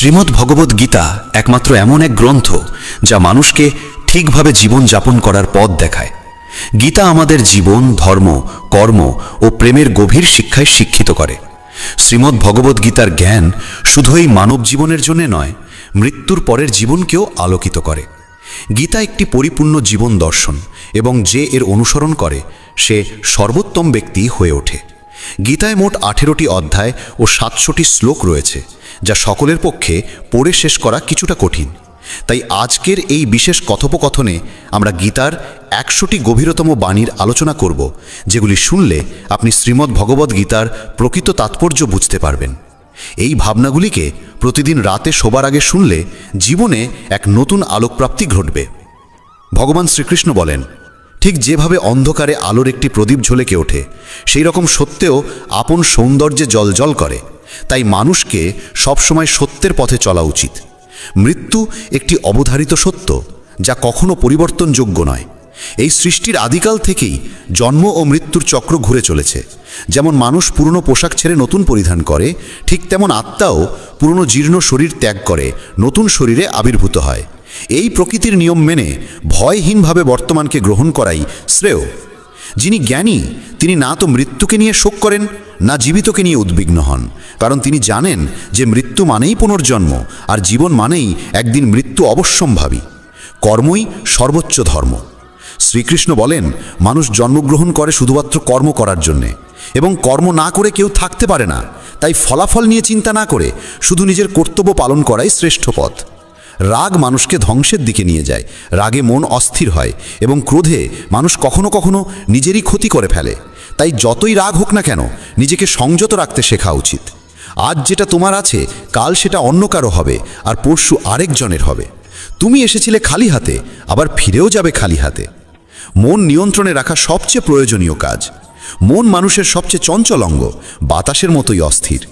শ্রীমদ্ ভগবদ্ গীতা একমাত্র এমন এক গ্রন্থ যা মানুষকে ঠিকভাবে জীবন যাপন করার পথ দেখায়। গীতা আমাদের জীবন, ধর্ম, কর্ম ও প্রেমের গভীর শিক্ষায় শিক্ষিত করে। শ্রীমদ্ ভগবদ্ গীতার জ্ঞান শুধু এই মানব জীবনের জন্য নয়, মৃত্যুর পরের জীবনকেও আলোকিত করে। গীতা একটি পরিপূর্ণ জীবন দর্শন, এবং যে এর অনুসরণ করে সে সর্বোত্তম ব্যক্তি হয়ে ওঠে। গীতায় মোট 18টি অধ্যায় ও 700টি শ্লোক রয়েছে, যা সকলের পক্ষে পড়ে শেষ করা কিছুটা কঠিন। তাই আজকের এই বিশেষ কথোপকথনে আমরা গীতার 100টি গভীরতম বাণীর আলোচনা করব, যেগুলি শুনলে আপনি শ্রীমদ্ ভগবদ্ গীতার প্রকৃত তাৎপর্য বুঝতে পারবেন। এই ভাবনাগুলিকে প্রতিদিন রাতে শোবার আগে শুনলে জীবনে এক নতুন আলোকপ্রাপ্তি ঘটবে। ভগবান শ্রীকৃষ্ণ বলেন, ঠিক যেভাবে অন্ধকারে আলোর একটি প্রদীপ ঝলকে ওঠে, সেই রকম সত্যেও আপন সৌন্দর্যে জ্বলজ্বল করে। তাই মানুষকে সবসময় সত্যের পথে চলা উচিত। মৃত্যু একটি অবধারিত সত্য, যা কখনো পরিবর্তনযোগ্য নয়। এই সৃষ্টির আদিকাল থেকেই জন্ম ও মৃত্যুর চক্র ঘুরে চলেছে। যেমন মানুষ পুরনো পোশাক ছেড়ে নতুন পরিধান করে, ঠিক তেমন আত্মাও পুরনো জীর্ণ শরীর ত্যাগ করে নতুন শরীরে আবির্ভূত হয়। এই প্রকৃতির নিয়ম মেনে ভয়হীনভাবে বর্তমানকে গ্রহণ করাই শ্রেয়। যিনি জ্ঞানী, তিনি না তো মৃত্যুকে নিয়ে শোক করেন, না জীবিতকে নিয়ে উদ্বিগ্ন হন, কারণ তিনি জানেন যে মৃত্যু মানেই পুনর্জন্ম, আর জীবন মানেই একদিন মৃত্যু অবশ্যম্ভাবী। কর্মই সর্বোচ্চ ধর্ম। শ্রীকৃষ্ণ বলেন, মানুষ জন্মগ্রহণ করে শুধুমাত্র কর্ম করার জন্যে, এবং কর্ম না করে কেউ থাকতে পারে না। তাই ফলাফল নিয়ে চিন্তা না করে শুধু নিজের কর্তব্য পালন করাই শ্রেষ্ঠ পথ। রাগ মানুষকে ধ্বংসের দিকে নিয়ে যায়। রাগে মন অস্থির হয়, এবং ক্রোধে মানুষ কখনো কখনো নিজেরই ক্ষতি করে ফেলে। তাই যতই রাগ হোক না কেন, নিজেকে সংযত রাখতে শেখা উচিত। আজ যেটা তোমার আছে, কাল সেটা অন্য কারো হবে, আর পরশু আরেকজনের হবে। তুমি এসেছিলে খালি হাতে, আবার ফিরেও যাবে খালি হাতে। মন নিয়ন্ত্রণে রাখা সবচেয়ে প্রয়োজনীয় কাজ। মন মানুষের সবচেয়ে চঞ্চল অঙ্গ, বাতাসের মতোই অস্থির।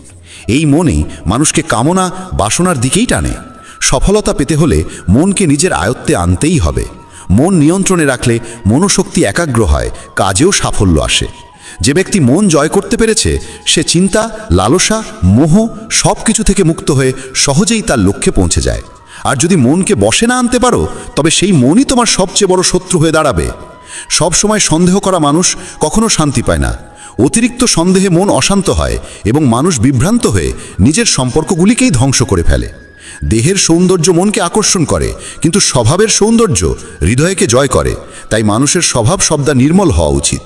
এই মনেই মানুষকে কামনা, বাসনার দিকেই টানে। সফলতা পেতে হলে মনকে নিজের আয়ত্তে আনতেই হবে। মন নিয়ন্ত্রণে রাখলে মনোশক্তি একাগ্র হয়, কাজেও সাফল্য আসে। যে ব্যক্তি মন জয় করতে পেরেছে, সে চিন্তা, লালসা, মোহ সব কিছু থেকে মুক্ত হয়ে সহজেই তার লক্ষ্যে পৌঁছে যায়। আর যদি মনকে বশে না আনতে পারো, তবে সেই মনই তোমার সবচেয়ে বড় শত্রু হয়ে দাঁড়াবে। সব সময় সন্দেহ করা মানুষ কখনো শান্তি পায় না। অতিরিক্ত সন্দেহে মন অশান্ত হয়, এবং মানুষ বিভ্রান্ত হয়ে নিজের সম্পর্কগুলিকেই ধ্বংস করে ফেলে। দেহের সৌন্দর্য মনকে আকর্ষণ করে, কিন্তু স্বভাবের সৌন্দর্য হৃদয়কে জয় করে। তাই মানুষের স্বভাব সবদা নির্মল হওয়া উচিত।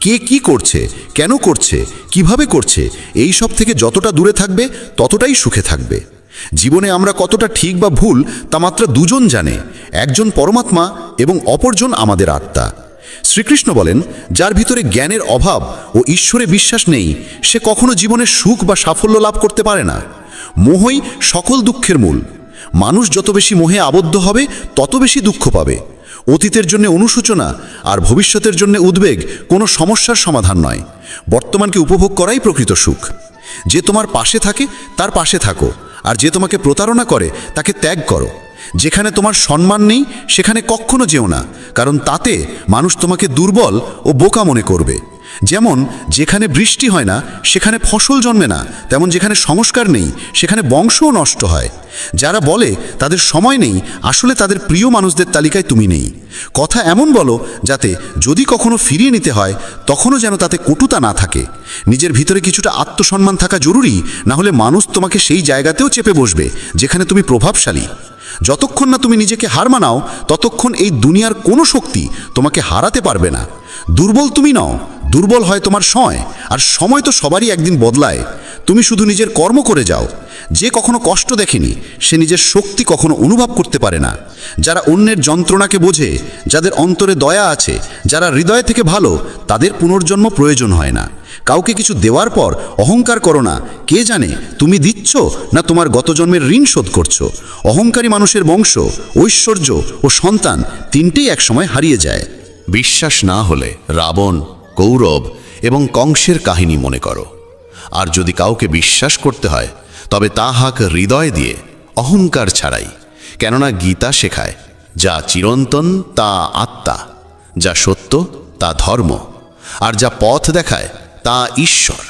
কে কি করছে, কেন করছে, কিভাবে করছে, এই সব থেকে যতটা দূরে থাকবে, ততটাই সুখে থাকবে। জীবনে আমরা কতটা ঠিক বা ভুল তা মাত্র দুজন জানে, একজন পরমাত্মা এবং অপরজন আমাদের আত্মা। শ্রীকৃষ্ণ বলেন, যার ভিতরে জ্ঞানের অভাব ও ঈশ্বরে বিশ্বাস নেই, সে কখনো জীবনে সুখ বা সাফল্য লাভ করতে পারে না। মোহই সকল দুঃখের মূল। মানুষ যত বেশি মোহে আবদ্ধ হবে, তত বেশি দুঃখ পাবে। অতীতের জন্য অনুশোচনা আর ভবিষ্যতের জন্য উদ্বেগ কোনো সমস্যার সমাধান নয়। বর্তমানকে উপভোগ করাই প্রকৃত সুখ। যে তোমার পাশে থাকে, তার পাশে থাকো, আর যে তোমাকে প্রতারণা করে, তাকে ত্যাগ করো। যেখানে তোমার সম্মান নেই, সেখানে কখনো যেও না, কারণ তাতে মানুষ তোমাকে দুর্বল ও বোকা মনে করবে। যেমন যেখানে বৃষ্টি হয় না, সেখানে ফসল জন্মে না, তেমন যেখানে সংস্কার নেই, সেখানে বংশও নষ্ট হয়। যারা বলে তাদের সময় নেই, আসলে তাদের প্রিয় মানুষদের তালিকায় তুমি নেই। কথা এমন বলো যাতে যদি কখনো ফিরিয়ে নিতে হয়, তখনও যেন তাতে কটুতা না থাকে। নিজের ভিতরে কিছুটা আত্মসম্মান থাকা জরুরি, না হলে মানুষ তোমাকে সেই জায়গাতেও চেপে বসবে যেখানে তুমি প্রভাবশালী। যতক্ষণ না তুমি নিজেকে হার মানাও, ততক্ষণ এই দুনিয়ার কোনো শক্তি তোমাকে হারাতে পারবে না। দুর্বল তুমি নও, দুর্বল হয় তোমার সময়, আর সময় তো সবারই একদিন বদলায়। তুমি শুধু নিজের কর্ম করে যাও। যে কখনো কষ্ট দেখেনি, সে নিজের শক্তি কখনো অনুভব করতে পারে না। যারা অন্যের যন্ত্রণাকে বোঝে, যাদের অন্তরে দয়া আছে, যারা হৃদয় থেকে ভালো, তাদের পুনর্জন্ম প্রয়োজন হয় না। কাউকে কিছু দেওয়ার পর অহংকার করো না। কে জানে তুমি দিচ্ছ না তোমার গত জন্মের ঋণ শোধ করছো। অহংকারী মানুষের বংশ, ঐশ্বর্য ও সন্তান তিনটেই একসময় হারিয়ে যায়। বিশ্বাস না হলে রাবণ, কৌরব এবং কংসের কাহিনী মনে করো। আর যদি কাউকে বিশ্বাস করতে হয়, তবে তা হাক হৃদয় দিয়ে, অহংকার ছাড়াই। কেননা গীতা শেখায়, যা চিরন্তন তা আত্মা, যা সত্য তা ধর্ম, আর যা পথ দেখায় তা ঈশ্বর।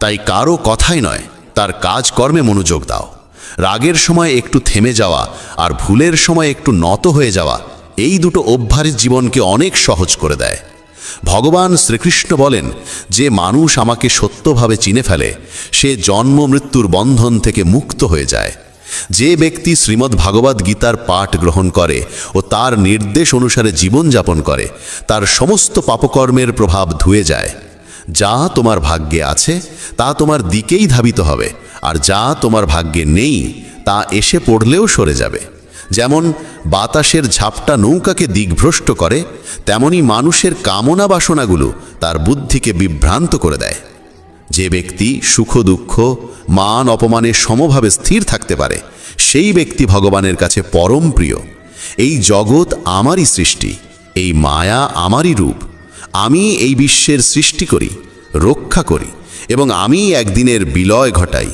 তাই কারো কথাই নয়, তার কাজকর্মে মনোযোগ দাও। রাগের সময় একটু থেমে যাওয়া আর ভুলের সময় একটু নত হয়ে যাওয়া, এই দুটো অভ্যাস জীবনকে অনেক সহজ করে দেয়। ভগবান শ্রীকৃষ্ণ বলেন, যে মানুষ আমাকে সত্যভাবে চিনে ফেলে সে জন্ম মৃত্যুর বন্ধন থেকে মুক্ত হয়ে যায়। যে ব্যক্তি শ্রীমদ্ ভাগবত গীতার পাঠ গ্রহণ করে ও তার নির্দেশ অনুসারে জীবনযাপন করে, তার সমস্ত পাপকর্মের প্রভাব ধুয়ে যায়। যা তোমার ভাগ্যে আছে তা তোমার দিকেই ধাবিত হবে, আর যা তোমার ভাগ্যে নেই তা এসে পড়লেও সরে যাবে। যেমন বাতাসের ঝাপটা নৌকাকে দিকভ্রষ্ট করে, তেমনি মানুষের কামনা বাসনাগুলো তার বুদ্ধিকে বিভ্রান্ত করে দেয়। যে ব্যক্তি সুখ দুঃখ মান অপমানে সমভাবে স্থির থাকতে পারে, সেই ব্যক্তি ভগবানের কাছে পরম প্রিয়। এই জগৎ আমারই সৃষ্টি, এই মায়া আমারই রূপ। আমি এই বিশ্বের সৃষ্টি করি, রক্ষা করি এবং আমি একদিনের বিলয় ঘটাই।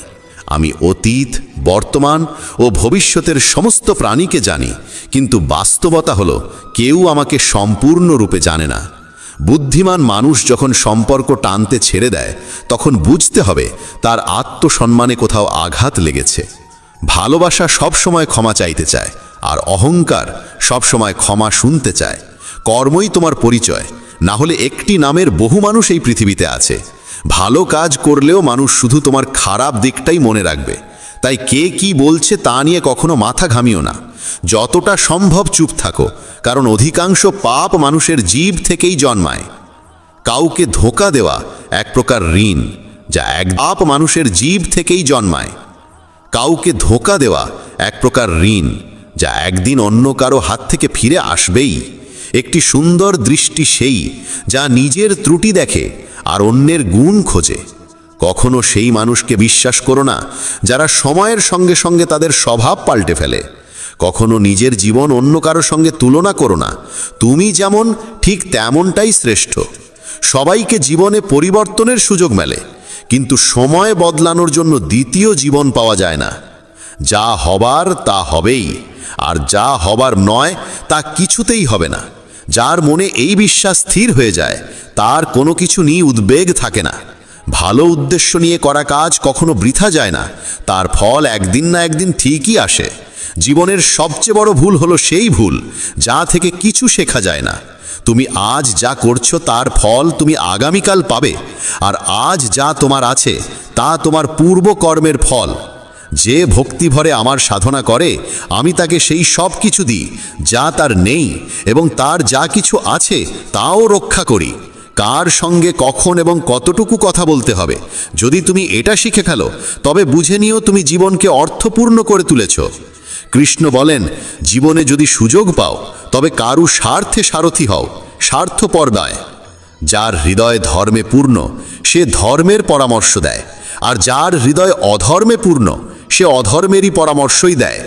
আমি অতীত, বর্তমান ও ভবিষ্যতের সমস্ত প্রাণীকে জানি, কিন্তু বাস্তবতা হলো কেউ আমাকে সম্পূর্ণরূপে জানে না। বুদ্ধিমান মানুষ যখন সম্পর্ক টানতে ছেড়ে দেয়, তখন বুঝতে হবে তার আত্মসম্মানে কোথাও আঘাত লেগেছে। ভালোবাসা সবসময় ক্ষমা চাইতে চায়, আর অহংকার সবসময় ক্ষমা শুনতে চায়। কর্মই তোমার পরিচয়, না হলে একটি নামের বহু মানুষ এই পৃথিবীতে আছে। ভালো কাজ করলেও মানুষ শুধু তোমার খারাপ দিকটাই মনে রাখবে। তাই কে কি বলছে তা নিয়ে কখনো মাথা ঘামিও না। যতটা সম্ভব চুপ থাকো, কারণ অধিকাংশ পাপ মানুষের জীব থেকেই জন্মায়। কাউকে ধোঁকা দেওয়া এক প্রকার ঋণ, যা এক পাপ মানুষের জীব থেকেই জন্মায়। কাউকে ধোঁকা দেওয়া এক প্রকার ঋণ, যা একদিন অন্য কারো হাত থেকে ফিরে আসবেই। একটি সুন্দর দৃষ্টি সেই যা নিজের ত্রুটি দেখে আর অন্যের গুণ খোঁজে। কখনো সেই মানুষকে বিশ্বাস করো না যারা সময়ের সঙ্গে সঙ্গে তাদের স্বভাব পাল্টে ফেলে। কখনো নিজের জীবন অন্য কারো সঙ্গে তুলনা করো না। তুমি যেমন ঠিক তেমনটাই শ্রেষ্ঠ। সবাইকে জীবনে পরিবর্তনের সুযোগ মেলে, কিন্তু সময় বদলানোর জন্য দ্বিতীয় জীবন পাওয়া যায় না। যা হবার তা হবেই, আর যা হবার নয় তা কিছুতেই হবে না। যার মনে এই বিশ্বাস স্থির হয়ে যায়, তার কোনো কিছু নিয়ে উদ্বেগ থাকে না। ভালো উদ্দেশ্য নিয়ে করা কাজ কখনো বৃথা যায় না, তার ফল একদিন না একদিন ঠিকই আসে। জীবনের সবচেয়ে বড় ভুল হলো সেই ভুল যা থেকে কিছু শেখা যায় না। তুমি আজ যা করছো তার ফল তুমি আগামীকাল পাবে, আর আজ যা তোমার আছে তা তোমার পূর্ব কর্মের ফল। যে ভক্তি ভরে আমার সাধনা করে, আমি তাকে সেই সব কিছু দিই যা তার নেই, এবং তার যা কিছু আছে তাও রক্ষা করি। কার সঙ্গে কখন এবং কতটুকু কথা বলতে হবে, যদি তুমি এটা শিখে ফেলো, তবে বুঝে নিও তুমি জীবনকে অর্থপূর্ণ করে তুলেছ। কৃষ্ণ বলেন, জীবনে যদি সুযোগ পাও তবে কারু স্বার্থে সারথি হও, স্বার্থপর নয়। যার হৃদয় ধর্মে পূর্ণ সে ধর্মের পরামর্শ দেয়, আর যার হৃদয় অধর্মে পূর্ণ সে অধর্মেরই পরামর্শই দেয়।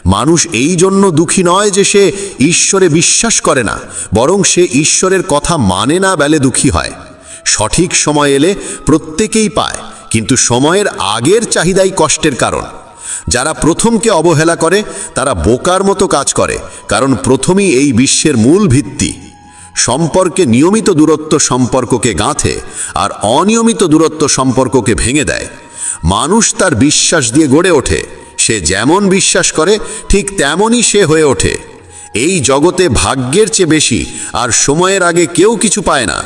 মানুষ এই জন্য দুঃখী নয় যে সে ঈশ্বরে বিশ্বাস করে না, বরং সে ঈশ্বরের কথা মানে না বলে দুঃখী হয়। সঠিক সময় এলে প্রত্যেকেই পায়, কিন্তু সময়ের আগের চাহিদাই কষ্টের কারণ। যারা প্রথমকে অবহেলা করে তারা বোকার মতো কাজ করে, কারণ প্রথমই এই বিশ্বের মূল ভিত্তি। সম্পর্কে নিয়মিত দূরত্ব সম্পর্ককে গাঁথে, আর অনিয়মিত দূরত্ব সম্পর্ককে ভেঙে দেয়। মানুষ তার বিশ্বাস দিয়ে গড়ে ওঠে, সে যেমন বিশ্বাস করে ঠিক তেমনই সে হয়ে ওঠে। এই জগতে ভাগ্যের চেয়ে বেশি আর সময়ের আগে কেউ কিছু পায় না।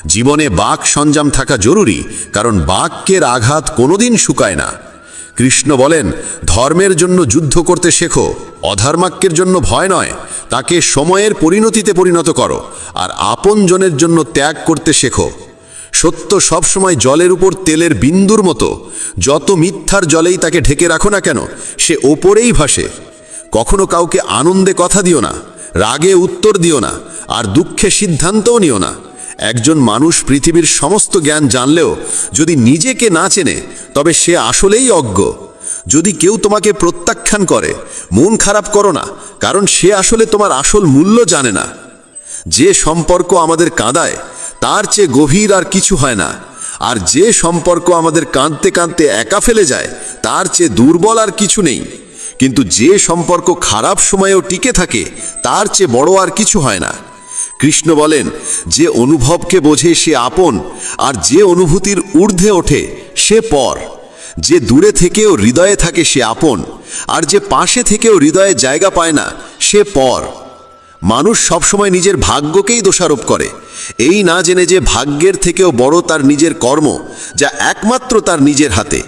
জীবনে বাক সঞ্জাম থাকা জরুরি, কারণ বাক্যের আঘাত কোনোদিন শুকায় না। কৃষ্ণ বলেন, ধর্মের জন্য যুদ্ধ করতে শেখো, অধর্মাক্যের জন্য ভয় নয়। তাকে সময়ের পরিণতিতে পরিণত করো, আর আপনজনের জন্য ত্যাগ করতে শেখো। সত্য সবসময় জলের উপর তেলের বিন্দুর মতো, যত মিথ্যার জলেই তাকে ঢেকে রাখো না কেন, সে ওপরেই ভাসে। কখনো কাউকে আনন্দে কথা দিও না, রাগে উত্তর দিও না, আর দুঃখে সিদ্ধান্তও নিও না। একজন মানুষ পৃথিবীর সমস্ত জ্ঞান জানলেও যদি নিজেকে না চেনে, তবে সে আসলেই অজ্ঞ। যদি কেউ তোমাকে প্রত্যাখ্যান করে, মন খারাপ করো না, কারণ সে আসলে তোমার আসল মূল্য জানে না। যে সম্পর্ক আমাদের কাঁদায় তার চেয়ে গভীর আর কিছু হয় না, আর যে সম্পর্ক আমাদের কাঁদতে কাঁদতে একা ফেলে যায় তার চেয়ে দুর্বল আর কিছু নেই। কিন্তু যে সম্পর্ক খারাপ সময়েও টিকে থাকে তার চেয়ে বড় আর কিছু হয় না। কৃষ্ণ বলেন, যে অনুভবকে বোঝে সে আপন, আর যে অনুভূতির ঊর্ধ্বে ওঠে সে পর। যে দূরে থেকেও হৃদয়ে থাকে সে আপন, আর যে পাশে থেকেও হৃদয়ে জায়গা পায় না সে পর। মানুষ সবসময় নিজের ভাগ্যকেই দোষারোপ করে, এই না জেনে যে ভাগ্যের থেকেও বড় তার নিজের কর্ম, যা একমাত্র তার নিজের হাতে।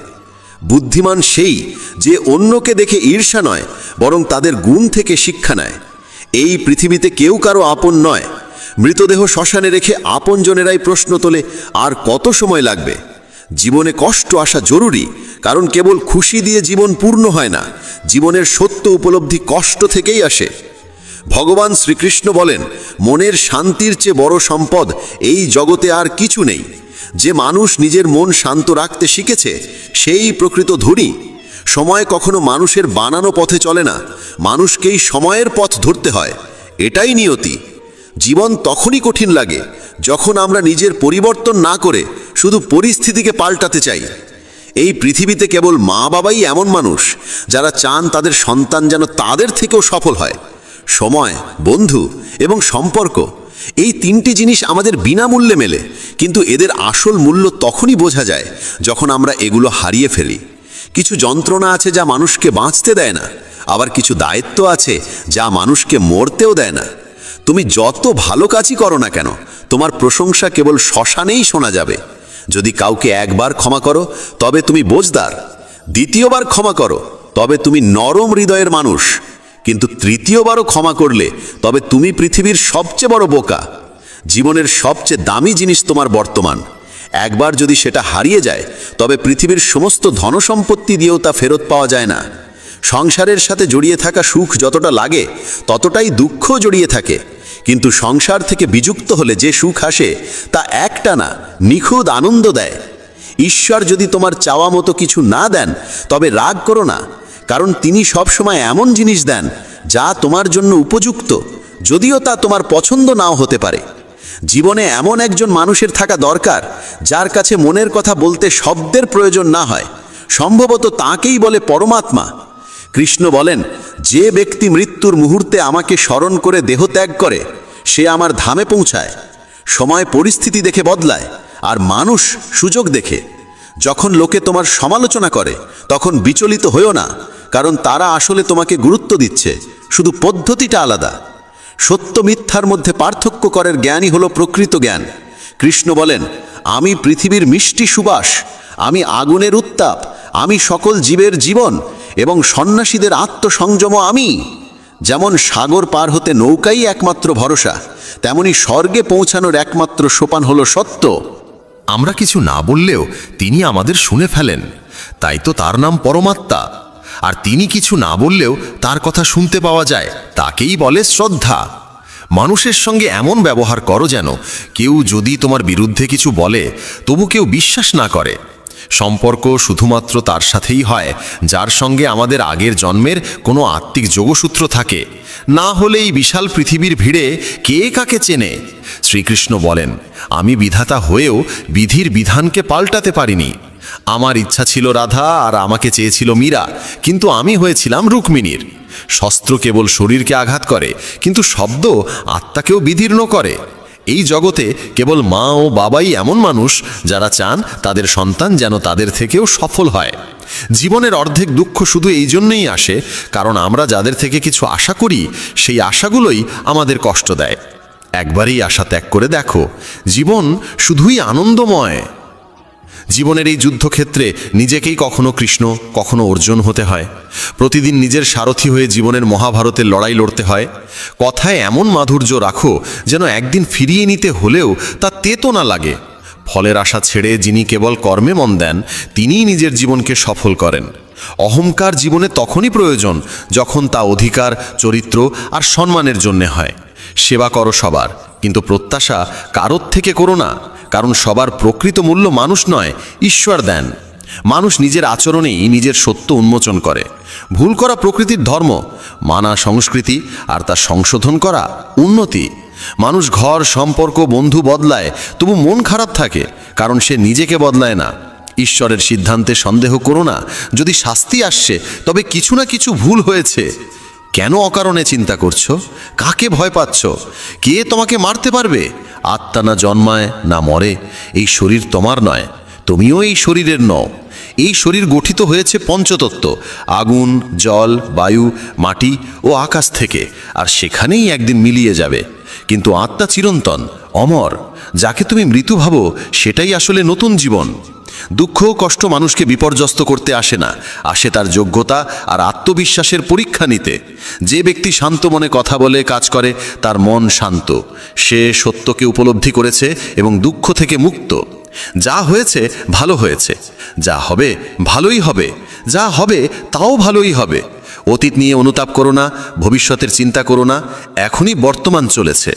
বুদ্ধিমান সেই যে অন্যকে দেখে ঈর্ষা নয়, বরং তাদের গুণ থেকে শিক্ষা নেয়। এই পৃথিবীতে কেউ কারো আপন নয়। মৃতদেহ শ্মশানে রেখে আপনজনেরাই প্রশ্ন তোলে, আর কত সময় লাগবে? জীবনে কষ্ট আসা জরুরি, কারণ কেবল খুশি দিয়ে জীবন পূর্ণ হয় না। জীবনের সত্য উপলব্ধি কষ্ট থেকেই আসে। ভগবান শ্রীকৃষ্ণ বলেন, মনের শান্তির চেয়ে বড় সম্পদ এই জগতে আর কিছু নেই। যে মানুষ নিজের মন শান্ত রাখতে শিখেছে সেই প্রকৃত ধনী। সময় কখনো মানুষের বানানো পথে চলে না, মানুষকেই সময়ের পথ ধরতে হয়। এটাই নিয়তি। জীবন তখনই কঠিন লাগে যখন আমরা নিজের পরিবর্তন না করে শুধু পরিস্থিতিকে পাল্টাতে চাই। এই পৃথিবীতে কেবল মা বাবাই এমন মানুষ যারা চান তাদের সন্তান যেন তাদের থেকেও সফল হয়। সময়, বন্ধু এবং সম্পর্ক, এই তিনটি জিনিস আমাদের বিনামূল্যে মেলে, কিন্তু এদের আসল মূল্য তখনই বোঝা যায় যখন আমরা এগুলো হারিয়ে ফেলি। কিছু যন্ত্রণা আছে যা মানুষকে বাঁচতে দেয় না, আবার কিছু দায়িত্ব আছে যা মানুষকে মরতেও দেয় না। তুমি যত ভালো কাজই করো না কেন, তোমার প্রশংসা কেবল শ্মশানেই শোনা যাবে। যদি কাউকে একবার ক্ষমা করো তবে তুমি বোঝদার, দ্বিতীয়বার ক্ষমা করো তবে তুমি নরম হৃদয়ের মানুষ, কিন্তু তৃতীয়বারও ক্ষমা করলে তবে তুমি পৃথিবীর সবচেয়ে বড় বোকা। জীবনের সবচেয়ে দামি জিনিস তোমার বর্তমান। একবার যদি সেটা হারিয়ে যায় তবে পৃথিবীর সমস্ত ধনসম্পত্তি দিয়েও তা ফেরত পাওয়া যায় না। সংসারের সাথে জড়িয়ে থাকা সুখ যতটা লাগে ততটাই দুঃখ জড়িয়ে থাকে, কিন্তু সংসার থেকে বিযুক্ত হলে যে সুখ আসে তা একটানা নিখুঁত আনন্দ দেয়। ঈশ্বর যদি তোমার চাওয়া মতো কিছু না দেন তবে রাগ করো না, কারণ তিনি সবসময় এমন জিনিস দেন যা তোমার জন্য উপযুক্ত, যদিও তা তোমার পছন্দ নাও হতে পারে। জীবনে এমন একজন মানুষের থাকা দরকার যার কাছে মনের কথা বলতে শব্দের প্রয়োজন না হয়। সম্ভবত তাকেই বলে পরমাত্মা। কৃষ্ণ বলেন, যে ব্যক্তি মৃত্যুর মুহূর্তে আমাকে স্মরণ করে দেহত্যাগ করে সে আমার ধামে পৌঁছায়। সময় পরিস্থিতি দেখে বদলায়, আর মানুষ সুযোগ দেখে। যখন লোকে তোমার সমালোচনা করে তখন বিচলিত হইও না, কারণ তারা আসলে তোমাকে গুরুত্ব দিচ্ছে, শুধু পদ্ধতিটা আলাদা। সত্য মিথ্যার মধ্যে পার্থক্য করার জ্ঞানই হলো প্রকৃত জ্ঞান। কৃষ্ণ বলেন, আমি পৃথিবীর মিষ্টি সুবাস, আমি আগুনের উত্তাপ, আমি সকল জীবের জীবন এবং সন্ন্যাসীদের আত্মসংযম আমি। যেমন সাগর পার হতে নৌকাই একমাত্র ভরসা, তেমনি স্বর্গে পৌঁছানোর একমাত্র সোপান হলো সত্য। আমরা কিছু না বললেও তিনি আমাদের শুনে ফেলেন, তাই তো তার নাম পরমাত্মা। আর তিনি কিছু না বললেও তার কথা শুনতে পাওয়া যায়, তাকেই বলে শ্রদ্ধা। মানুষের সঙ্গে এমন ব্যবহার করো যেন কেউ যদি তোমার বিরুদ্ধে কিছু বলে তবু কেউ বিশ্বাস না করে। সম্পর্ক শুধুমাত্র তার সাথেই হয় যার সঙ্গে আমাদের আগের জন্মের কোনো আত্মিক যোগসূত্র থাকে, না হলে এই বিশাল পৃথিবীর ভিড়ে কে কাকে চেনে। শ্রীকৃষ্ণ বলেন, আমি বিধাতা হয়েও বিধির বিধানকে পাল্টাতে পারিনি। আমার ইচ্ছা ছিল রাধা আর আমাকে চেয়েছিল মীরা, কিন্তু আমি হয়েছিলাম রুক্মিণীর। শস্ত্র কেবল শরীরকে আঘাত করে, কিন্তু শব্দ আত্মাকেও বিদীর্ণ করে। এই জগতে কেবল মা ও বাবাই এমন মানুষ যারা চান তাদের সন্তান যেন তাদের থেকেও সফল হয়। জীবনের অর্ধেক দুঃখ শুধু এই জন্যই আসে কারণ আমরা যাদের থেকে কিছু আশা করি সেই আশাগুলোই আমাদের কষ্ট দেয়। একবারই আশা ত্যাগ করে দেখো, জীবন শুধুই আনন্দময়। জীবনের এই যুদ্ধক্ষেত্রে নিজেকেই কখনো কৃষ্ণ কখনো অর্জুন হতে হয়। প্রতিদিন নিজের সারথি হয়ে জীবনের মহাভারতের লড়াই লড়তে হয়। কথায় এমন মাধুর্য রাখো যেন একদিন ফিরিয়ে নিতে হলেও তা তেতো না লাগে। ফলের আশা ছেড়ে যিনি কেবল কর্মে মন দেন তিনিই নিজের জীবনকে সফল করেন। অহংকার জীবনে তখনই প্রয়োজন যখন তা অধিকার, চরিত্র আর সম্মানের জন্যে হয়। সেবা করো সবার, কিন্তু প্রত্যাশা কারোর থেকে করো না, কারণ সবার প্রকৃত মূল্য মানুষ নয়, ঈশ্বর দেন। মানুষ নিজের আচরণেই নিজের সত্য উন্মোচন করে। ভুল করা প্রকৃতির ধর্ম, মানা সংস্কৃতি, আর তা সংশোধন করা উন্নতি। মানুষ ঘর, সম্পর্ক, বন্ধু বদলায়, তবু মন খারাপ থাকে কারণ সে নিজেকে বদলায় না। ঈশ্বরের সিদ্ধান্তে সন্দেহ করো না। যদি শাস্তি আসছে তবে কিছু না কিছু ভুল হয়েছে। কেন অকারণে চিন্তা করছো? কাকে ভয় পাচ্ছ? কে তোমাকে মারতে পারবে? আত্মা না জন্মায় না মরে, এই শরীর তোমার নয়, তুমিও এই শরীরের নও। এই শরীর গঠিত হয়েছে পঞ্চতত্ত্ব, আগুন, জল, বায়ু, মাটি ও আকাশ থেকে, আর সেখানেই একদিন মিলিয়ে যাবে। কিন্তু আত্মা চিরন্তন, অমর। যাকে তুমি মৃত্যু ভাবো সেটাই আসলে নতুন জীবন। দুঃখ ও কষ্ট মানুষকে বিপর্যস্ত করতে আসে না, আসে তার যোগ্যতা আর আত্মবিশ্বাসের পরীক্ষা নিতে। যে ব্যক্তি শান্ত মনে কথা বলে, কাজ করে, তার মন শান্ত। সে সত্যকে উপলব্ধি করেছে এবং দুঃখ থেকে মুক্ত। যা হয়েছে ভালো হয়েছে, যা হবে ভালোই হবে, যা হবে তাও ভালোই হবে। অতীত নিয়ে অনুতাপ করো না, ভবিষ্যতের চিন্তা করো না, এখনই বর্তমান চলেছে।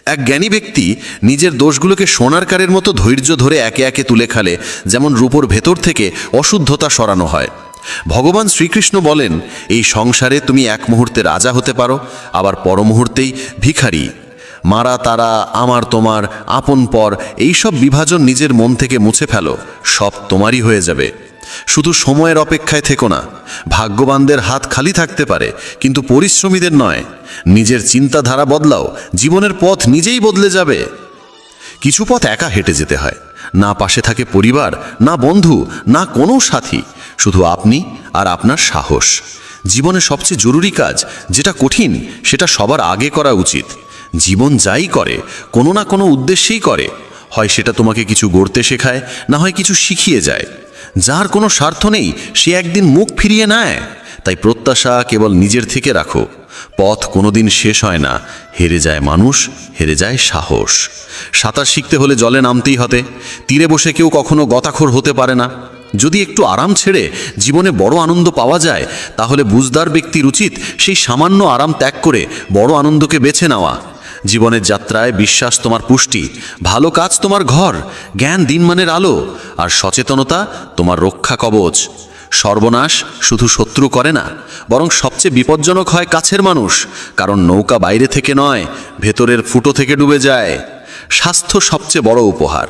এক জ্ঞানী ব্যক্তি নিজের দোষগুলোকে সোনার কারের মতো ধৈর্য ধরে একে একে তুলে খেলে, যেমন রূপোর ভেতর থেকে অশুদ্ধতা সরানো হয়। ভগবান শ্রীকৃষ্ণ বলেন, এই সংসারে তুমি এক মুহূর্তে রাজা হতে পারো, আবার পর মুহূর্তেই ভিখারি। মারা তারা, আমার তোমার, আপন পর, এইসব বিভাজন নিজের মন থেকে মুছে ফেলো, সব তোমারই হয়ে যাবে। শুধু সময়ের অপেক্ষায় থেকো না। ভাগ্যবানদের হাত খালি থাকতে পারে, কিন্তু পরিশ্রমীদের নয়। নিজের চিন্তাধারা বদলাও, জীবনের পথ নিজেই বদলে যাবে। কিছু পথ একা হেঁটে যেতে হয়, না পাশে থাকে পরিবার, না বন্ধু, না কোনো সাথী, শুধু আপনি আর আপনার সাহস। জীবনে সবচেয়ে জরুরি কাজ যেটা কঠিন, সেটা সবার আগে করা উচিত। জীবন যাই করে কোনো না কোনো উদ্দেশ্যেই করে, হয় সেটা তোমাকে কিছু গড়তে শেখায়, না হয় কিছু শিখিয়ে যায়। যার কোনো স্বার্থ নেই সে একদিন মুখ ফিরিয়ে নেয়। তাই প্রত্যাশা কেবল নিজের থেকে রাখো। পথ কোনোদিন শেষ হয় না, হেরে যায় মানুষ, হেরে যায় সাহস। সাঁতার শিখতে হলে জলে নামতেই হতে। তীরে বসে কেউ কখনো গতাখোর হতে পারে না। যদি একটু আরাম ছেড়ে জীবনে বড় আনন্দ পাওয়া যায়, তাহলে বুঝদার ব্যক্তির উচিত সেই সামান্য আরাম ত্যাগ করে বড় আনন্দকে বেছে নেওয়া। জীবনের যাত্রায় বিশ্বাস তোমার পুষ্টি, ভালো কাজ তোমার ঘর, জ্ঞান দিনমানের আলো, আর সচেতনতা তোমার রক্ষা কবচ। সর্বনাশ শুধু শত্রু করে না, বরং সবচেয়ে বিপজ্জনক হয় কাছের মানুষ, কারণ নৌকা বাইরে থেকে নয়, ভেতরের ফুটো থেকে ডুবে যায়। স্বাস্থ্য সবচেয়ে বড় উপহার,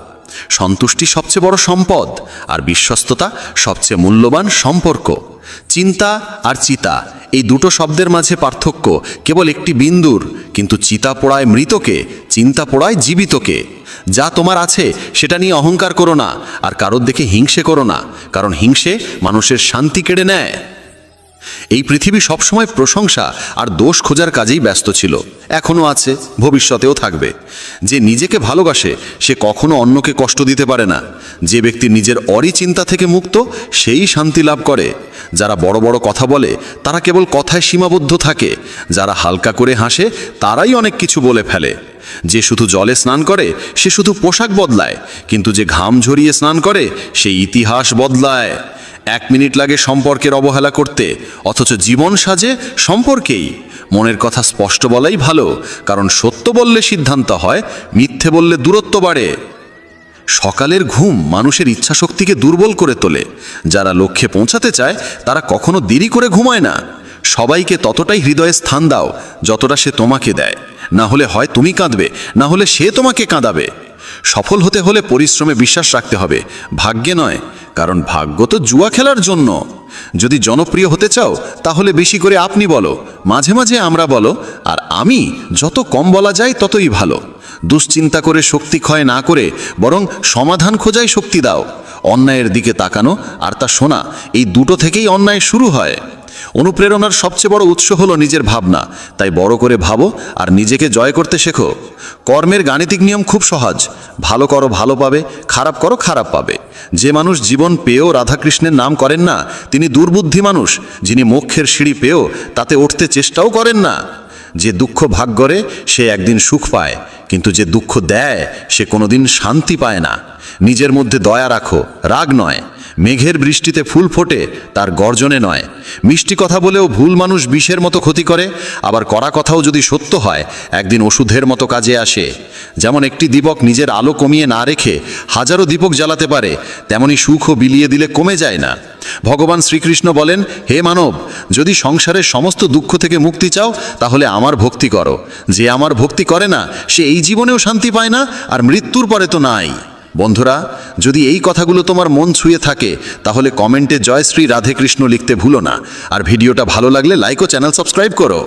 সন্তুষ্টি সবচেয়ে বড় সম্পদ, আর বিশ্বস্ততা সবচেয়ে মূল্যবান সম্পর্ক। চিন্তা আর চিতা, এই দুটো শব্দের মাঝে পার্থক্য কেবল একটি বিন্দুর, কিন্তু চিতা পোড়ায় মৃতকে, চিন্তা পোড়ায় জীবিতকে। যা তোমার আছে সেটা নিয়ে অহংকার করো না, আর কারোর দেখে হিংসে করো না, কারণ হিংসে মানুষের শান্তি কেড়ে নেয়। এই পৃথিবী সবসময় প্রশংসা আর দোষ খোঁজার কাজেই ব্যস্ত ছিল, এখনও আছে, ভবিষ্যতেও থাকবে। যে নিজেকে ভালোবাসে সে কখনো অন্যকে কষ্ট দিতে পারে না। যে ব্যক্তি নিজের অরিচিন্তা থেকে মুক্ত, সেই শান্তি লাভ করে। যারা বড় বড় কথা বলে তারা কেবল কথায় সীমাবদ্ধ থাকে, যারা হালকা করে হাসে তারাই অনেক কিছু বলে ফেলে। যে শুধু জলে স্নান করে সে শুধু পোশাক বদলায়, কিন্তু যে ঘাম ঝরিয়ে স্নান করে সে ইতিহাস বদলায়। 1 মিনিট লাগে সম্পর্কের অবহেলা করতে, অথচ জীবন সাজে সম্পর্কেই। মনের কথা স্পষ্ট বলাই ভালো, কারণ সত্য বললে সিদ্ধান্ত হয়, মিথ্যে বললে দূরত্ব বাড়ে। সকালের ঘুম মানুষের ইচ্ছাশক্তিকে দুর্বল করে তোলে। যারা লক্ষ্যে পৌঁছাতে চায় তারা কখনো দেরি করে ঘুমায় না। সবাইকে ততটাই হৃদয়ে স্থান দাও যতটা সে তোমাকে দেয়, না হলে হয় তুমি কাঁদবে, না হলে সে তোমাকে কাঁদাবে। সফল হতে হলে পরিশ্রমে বিশ্বাস রাখতে হবে, ভাগ্যে নয়, কারণ ভাগ্য তো জুয়া খেলার জন্য। যদি জনপ্রিয় হতে চাও তাহলে বেশি করে আপনি বলো, মাঝে মাঝে আমরা বলো, আর আমি, যত কম বলা যায় ততই ভালো। দুশ্চিন্তা করে শক্তি ক্ষয় না করে বরং সমাধান খোঁজাই শক্তি দাও। অন্যায়ের দিকে তাকানো আর তা শোনা, এই দুটো থেকেই অন্যায় শুরু হয়। অনুপ্রেরণার সবচেয়ে বড় উৎস হলো নিজের ভাবনা, তাই বড় করে ভাবো আর নিজেকে জয় করতে শেখো। কর্মের গাণিতিক নিয়ম খুব সহজ, ভালো করো ভালো পাবে, খারাপ করো খারাপ পাবে। যে মানুষ জীবন পেয়েও রাধাকৃষ্ণের নাম করেন না তিনি দুর্বুদ্ধি মানুষ, যিনি মোক্ষের সিঁড়ি পেয়েও তাতে উঠতে চেষ্টাও করেন না। যে দুঃখ ভাগ করে সে একদিন সুখ পায়, কিন্তু যে দুঃখ দেয় সে কোনোদিন শান্তি পায় না। নিজের মধ্যে দয়া রাখো, রাগ নয়। মেঘের বৃষ্টিতে ফুল ফোটে, তার গর্জনে নয়। মিষ্টি কথা বলেও ভুল মানুষ বিষের মতো ক্ষতি করে, আবার কড়া কথাও যদি সত্য হয় একদিন ওষুধের মতো কাজে আসে। যেমন একটি দীপক নিজের আলো কমিয়ে না রেখে হাজারো দীপক জ্বালাতে পারে, তেমনি সুখও বিলিয়ে দিলে কমে যায় না। ভগবান শ্রীকৃষ্ণ বলেন, হে মানব, যদি সংসারের সমস্ত দুঃখ থেকে মুক্তি চাও তাহলে আমার ভক্তি করো। যে আমার ভক্তি করে না সে এই জীবনেও শান্তি পায় না, আর মৃত্যুর পরে তো নাই। বন্ধুরা, যদি এই কথাগুলো তোমার মন ছুঁয়ে থাকে তাহলে কমেন্টে জয় শ্রী রাধে কৃষ্ণ লিখতে ভুলো না। আর ভিডিওটা ভালো লাগলে লাইক ও চ্যানেল সাবস্ক্রাইব করো।